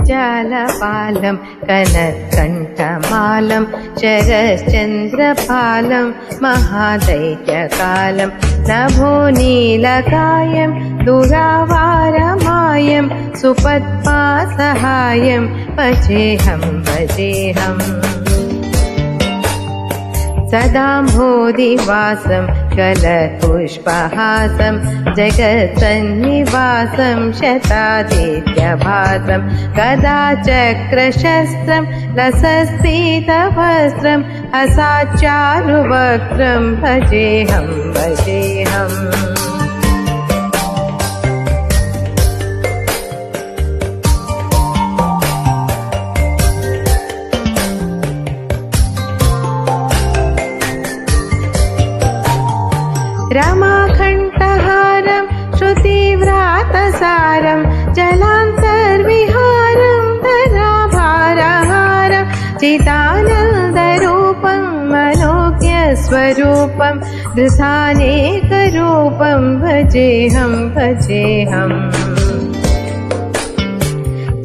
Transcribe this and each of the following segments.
जालपालं कनत्कण्ठमालं शरश्चन्द्रपालं महादैत्यकालं नभोनीलकायं दुरावारमायं सुपद्मासहायं भजेऽहं भजेऽहम् सदाम्भोधिवासं कलपुष्पहासं जगत्सन्निवासं शतादित्यभासं गदाचक्रशस्त्रं लसस्फीतवस्त्रं हसाच्चारुवक्त्रं भजेऽहं भजेऽहम् रमाकण्ठहारं श्रुतिव्रातसारं जलान्तर्विहारं धराभारहारं चिदानन्दरूपं मनोज्ञस्वरूपं धृतानेकरूपं भजेऽहं भजेऽहम्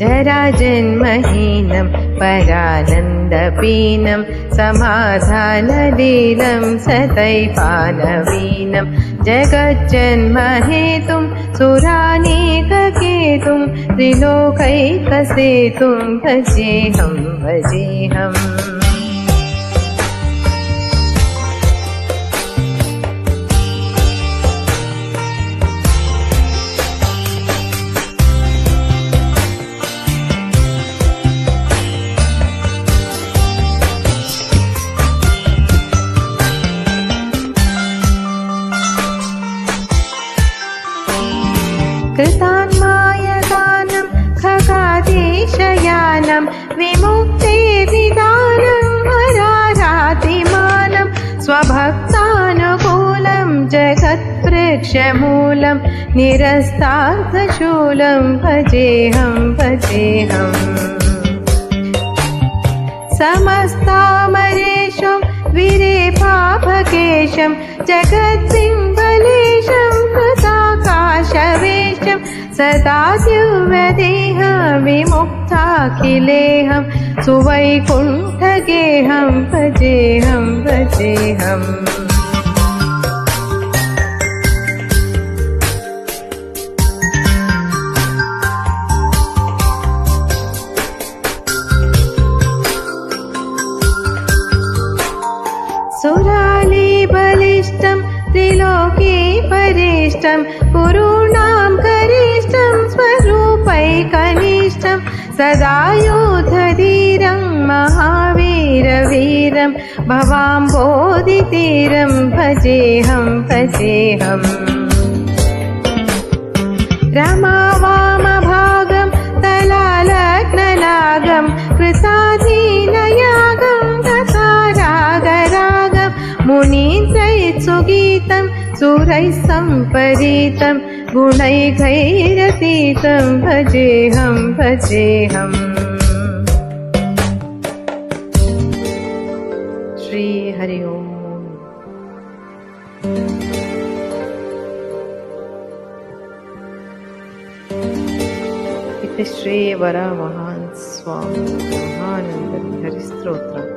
जराजन्महीनं परानन्दपीनं समाधानलीलं सदैवानवीनं जगज्जन्महेतुं सुरानीककेतुं त्रिलोकैकसेतुं भजेऽहं भजेऽहम् कृतान्मायदानं खगादेशयानं विमुक्तेर्निदानं हरारातिमानं स्वभक्तानुकूलं जगत्वृक्षमूलं निरस्तार्थशूलं भजेऽहं भजेऽहम् समस्तामरेशं विरेपाभकेशं जगत्सिंहलेशं कृताकाशवेशं सदा दिव्यदेहविमुक्ताखिलेऽहं सुवैकुण्ठगेहं भजेऽहं भजेऽहम् सुरालीबलिष्ठं त्रिलोके परिष्ठं गुरूणां करिष्ठं स्वरूपैकनिष्ठं सदा योधधीरं महावीरवीरं भवाम्बोधितीरं भजेऽहं भजेऽहम् रमावामभागं तलालग्ननागं कृताधीनयागं तथारागरागं मुनीन्द्रैत्सुगीतं सुरैः सम्परीतं गुणैर्घैरतीतं भजेऽहं भजेऽहम् श्री हरि ओम। इति श्री वरामहान् स्वामी ब्रह्मानंद हरि स्तोत्रम्।